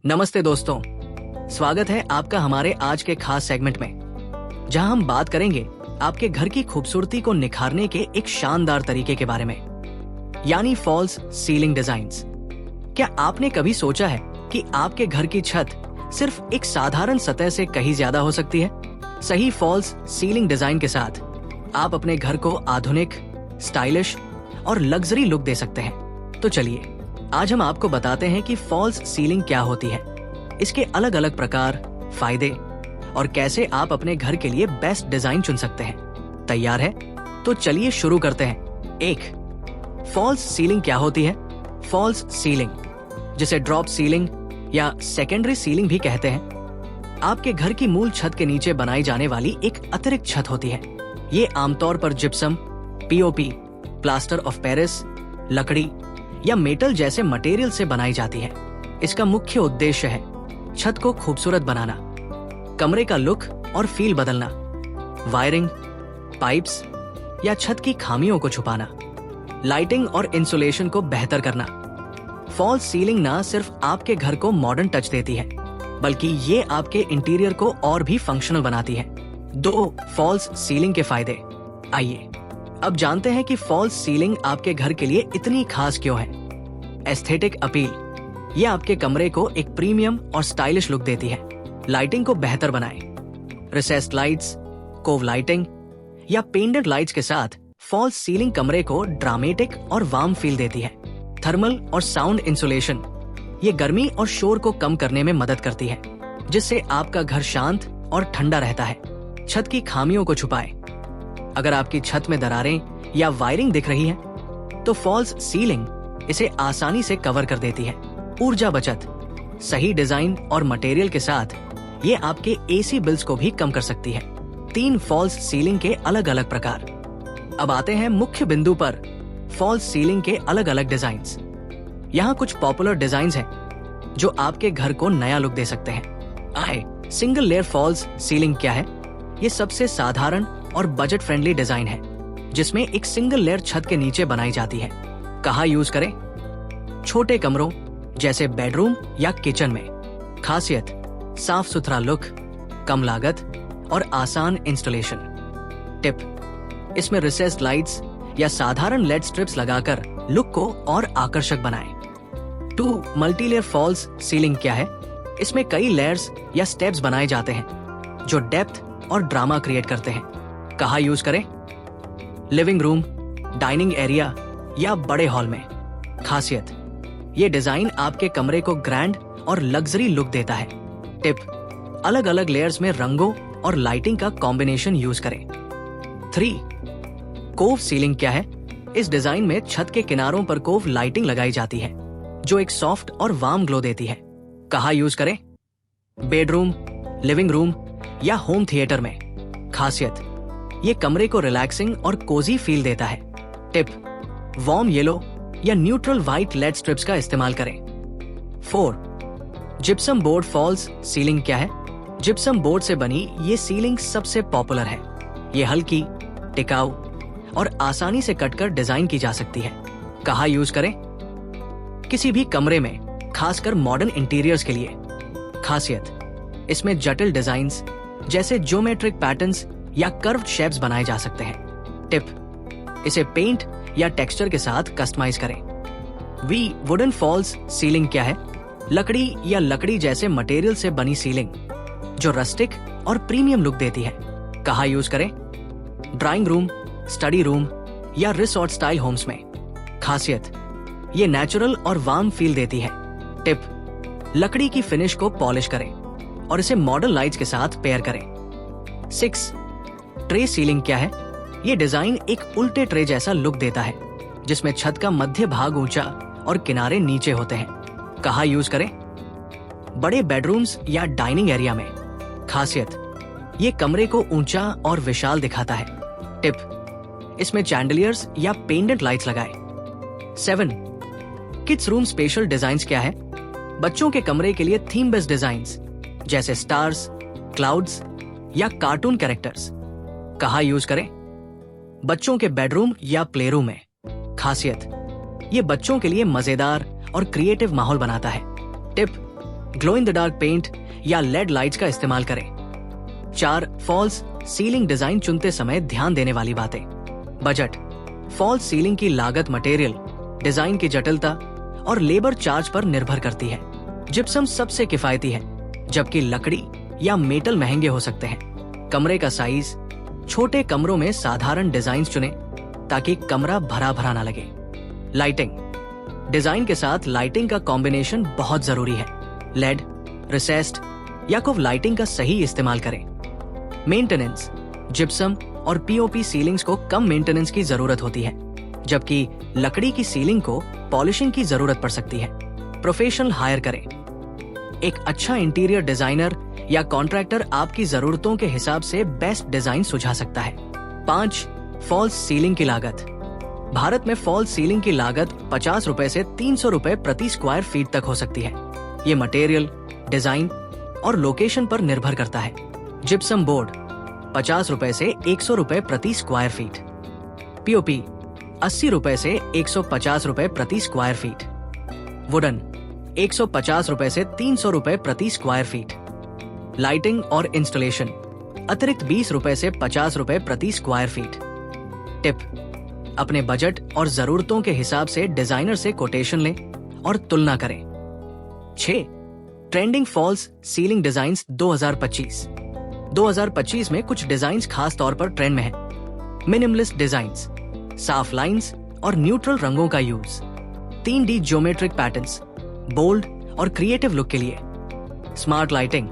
नमस्ते दोस्तों, स्वागत है आपका हमारे आज के खास सेगमेंट में, जहां हम बात करेंगे आपके घर की खूबसूरती को निखारने के एक शानदार तरीके के बारे में, यानी फॉल्स सीलिंग डिजाइन्स। क्या आपने कभी सोचा है कि आपके घर की छत सिर्फ एक साधारण सतह से कहीं ज्यादा हो सकती है? सही फॉल्स सीलिंग डिजाइन के साथ आप अपने घर को आधुनिक, स्टाइलिश और लग्जरी लुक दे सकते हैं। तो चलिए आज हम आपको बताते हैं कि फॉल्स सीलिंग क्या होती है, इसके अलग अलग प्रकार, फायदे और कैसे आप अपने घर के लिए बेस्ट डिजाइन चुन सकते हैं। तैयार है? तो चलिए शुरू करते हैं। 1. फॉल्स सीलिंग क्या होती है? फॉल्स सीलिंग, जिसे ड्रॉप सीलिंग या सेकेंडरी सीलिंग भी कहते हैं, आपके घर की मूल छत के नीचे बनाई जाने वाली एक अतिरिक्त छत होती है। ये आमतौर पर gypsum, POP, plaster of Paris, लकड़ी या मेटल जैसे मटेरियल से बनाई जाती है। इसका मुख्य उद्देश्य है छत को खूबसूरत बनाना, कमरे का लुक और फील बदलना, वायरिंग, पाइप्स या छत की खामियों को छुपाना, लाइटिंग और इंसुलेशन को बेहतर करना। फॉल्स सीलिंग न सिर्फ आपके घर को मॉडर्न टच देती है, बल्कि ये आपके इंटीरियर को और भी फंक्शनल बनाती है। 2. फॉल्स सीलिंग के फायदे। आइए अब जानते हैं कि फॉल्स सीलिंग आपके घर के लिए इतनी खास क्यों है। एस्थेटिक अपील, ये आपके कमरे को एक प्रीमियम और स्टाइलिश लुक देती है। लाइटिंग को बेहतर बनाए। रिसेस्ड लाइट्स, कोव लाइटिंग या पेंडेंट लाइट्स के साथ फॉल्स सीलिंग कमरे को ड्रामेटिक और वार्म फील देती है। थर्मल और साउंड इंसुलेशन, ये गर्मी और शोर को कम करने में मदद करती है, जिससे आपका घर शांत और ठंडा रहता है। छत की खामियों को छुपाए। अगर आपकी छत में दरारें या वायरिंग दिख रही है, तो फॉल्स सीलिंग इसे आसानी से कवर कर देती है। ऊर्जा बचत, सही डिजाइन और मटेरियल के साथ ये आपके एसी बिल्स को भी कम कर सकती है। 3. फॉल्स सीलिंग के अलग अलग प्रकार। अब आते हैं मुख्य बिंदु पर, फॉल्स सीलिंग के अलग अलग डिजाइन्स। यहाँ कुछ पॉपुलर डिजाइन्स हैं जो आपके घर को नया लुक दे सकते हैं। सिंगल लेयर फॉल्स सीलिंग क्या है? ये सबसे साधारण और बजट फ्रेंडली डिजाइन है, जिसमें एक सिंगल लेयर छत के नीचे बनाई जाती है। कहाँ यूज करें? छोटे कमरों जैसे बेडरूम या किचन में। खासियत, साफ सुथरा लुक, कम लागत और आसान इंस्टॉलेशन। टिप, इसमें रिसेस्ड लाइट्स या साधारण लेड स्ट्रिप्स लगाकर लुक को और आकर्षक बनाएं। 2. मल्टी लेयर फॉल्स सीलिंग क्या है? इसमें कई लेयर्स या स्टेप्स बनाए जाते हैं जो डेप्थ और ड्रामा क्रिएट करते हैं। कहाँ यूज करें? लिविंग रूम, डाइनिंग एरिया या बड़े हॉल में। खासियत, ये डिजाइन आपके कमरे को ग्रैंड और लग्जरी लुक देता है। टिप, अलग अलग लेयर्स में रंगों और लाइटिंग का कॉम्बिनेशन यूज करें। 3. कोव सीलिंग क्या है? इस डिजाइन में छत के किनारों पर कोव लाइटिंग लगाई जाती है, जो एक सॉफ्ट और वार्म ग्लो देती है। कहाँ यूज करें? बेडरूम, लिविंग रूम या होम थिएटर में। खासियत, ये कमरे को रिलैक्सिंग और कोजी फील देता है। टिप, वार्म येलो या न्यूट्रल व्हाइट लेड स्ट्रिप्स का इस्तेमाल करें। 4. जिप्सम बोर्ड फॉल्स सीलिंग क्या है? जिप्सम बोर्ड से बनी ये सीलिंग सबसे पॉपुलर है। ये हल्की, टिकाऊ और आसानी से कटकर डिजाइन की जा सकती है। कहाँ यूज करें? किसी भी कमरे में, खासकर मॉडर्न इंटीरियर्स के लिए। खासियत, इसमें जटिल डिजाइन्स जैसे ज्योमेट्रिक पैटर्न्स या कर्व्ड शेप्स बनाए जा सकते हैं। टिप, इसे पेंट या टेक्सचर के साथ कस्टमाइज करें। वुडन फॉल्स सीलिंग क्या है? लकड़ी या लकड़ी जैसे मटेरियल से बनी सीलिंग, जो रस्टिक और प्रीमियम लुक देती है। कहाँ यूज करें? ड्राइंग रूम, स्टडी रूम या रिसोर्ट स्टाइल होम्स में। खासियत, ये नेचुरल और वार्म फील देती है। टिप, लकड़ी की फिनिश को पॉलिश करें और इसे मॉडर्न लाइट्स के साथ पेयर करें। 6. ट्रे सीलिंग क्या है? ये डिजाइन एक उल्टे ट्रे जैसा लुक देता है, जिसमें छत का मध्य भाग ऊंचा और किनारे नीचे होते हैं। कहाँ यूज करें? बड़े बेडरूम्स या डाइनिंग एरिया में। खासियत, ये कमरे को ऊंचा और विशाल दिखाता है। टिप, इसमें चैंडलियर्स या पेंडेंट लाइट्स लगाएं। 7. किड्स रूम स्पेशल डिजाइन्स क्या है? बच्चों के कमरे के लिए थीम बेस्ड डिजाइन्स जैसे स्टार्स, क्लाउड्स या कार्टून कैरेक्टर्स। कहाँ यूज करें? बच्चों के बेडरूम या प्लेरूम में। खासियत, ये बच्चों के लिए मजेदार और क्रिएटिव माहौल बनाता है। Tip, glow in the dark paint या लेड लाइट्स का इस्तेमाल करें। 4. फॉल्स सीलिंग डिजाइन चुनते समय ध्यान देने वाली बातें। बजट। फॉल्स सीलिंग की लागत मटेरियल, डिजाइन की जटिलता और लेबर चार्ज पर निर्भर करती है। जिप्सम सबसे किफायती है, जबकि लकड़ी या मेटल महंगे हो सकते हैं। कमरे का साइज। छोटे कमरों में साधारण डिजाइन चुनें ताकि कमरा भरा भरा ना लगे। लाइटिंग। डिजाइन के साथ लाइटिंग का कॉम्बिनेशन बहुत जरूरी है। लेड, रिसेस्ड या कुव लाइटिंग का सही इस्तेमाल करें। मेंटेनेंस। जिप्सम और पीओपी सीलिंग्स को कम मेंटेनेंस की जरूरत होती है, जबकि लकड़ी की सीलिंग को पॉलिशिंग की जरूरत पड़ सकती है। प्रोफेशनल हायर करें। एक अच्छा इंटीरियर डिजाइनर या कॉन्ट्रैक्टर आपकी जरूरतों के हिसाब से बेस्ट डिजाइन सुझा सकता है। 5. फॉल्स सीलिंग की लागत। भारत में फॉल्स सीलिंग की लागत 50 रुपए से 300 रुपए प्रति स्क्वायर फीट तक हो सकती है। ये मटेरियल, डिजाइन और लोकेशन पर निर्भर करता है। जिप्सम बोर्ड 50 रुपए से 100 रुपए प्रति स्क्वायर फीट। पीओपी 80 रुपए से 150 रुपए प्रति स्क्वायर फीट। वुडन 150 रुपए से 300 रुपए प्रति स्क्वायर फीट। लाइटिंग और इंस्टॉलेशन अतिरिक्त 20 रुपए से 50 रुपए प्रति स्क्वायर फीट। टिप: अपने बजट और जरूरतों के हिसाब से डिजाइनर से कोटेशन लें और तुलना करें। 6. ट्रेंडिंग फॉल्स सीलिंग डिजाइन्स 2025 में कुछ डिजाइन्स खास तौर पर ट्रेंड में हैं। मिनिमलिस्ट डिजाइन्स, साफ लाइंस और न्यूट्रल रंगों का use. 3D geometric patterns, bold और क्रिएटिव लुक के लिए। Smart lighting,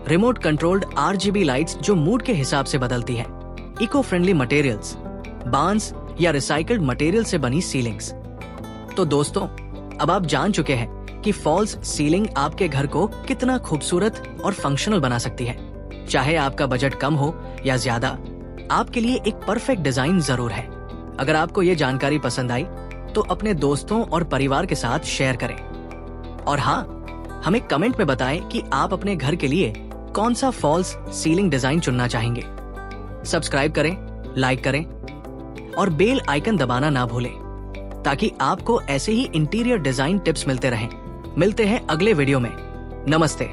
remote controlled RGB lights जो मूड के हिसाब से बदलती है। इको फ्रेंडली मटेरियल्स, बांस या रिसाइकल्ड मटेरियल से बनी सीलिंग्स। तो दोस्तों, अब आप जान चुके हैं कि फॉल्स सीलिंग आपके घर को कितना खूबसूरत और फंक्शनल बना सकती है। चाहे आपका बजट कम हो या ज्यादा, आपके लिए एक परफेक्ट डिजाइन जरूर है। अगर आपको ये जानकारी पसंद आई तो अपने दोस्तों और परिवार के साथ शेयर करें। और हाँ, हमें कमेंट में बताएं कि आप अपने घर के लिए कौन सा फॉल्स सीलिंग डिजाइन चुनना चाहेंगे। सब्सक्राइब करें, लाइक करें और बेल आइकन दबाना ना भूलें, ताकि आपको ऐसे ही इंटीरियर डिजाइन टिप्स मिलते रहें। मिलते हैं अगले वीडियो में। नमस्ते।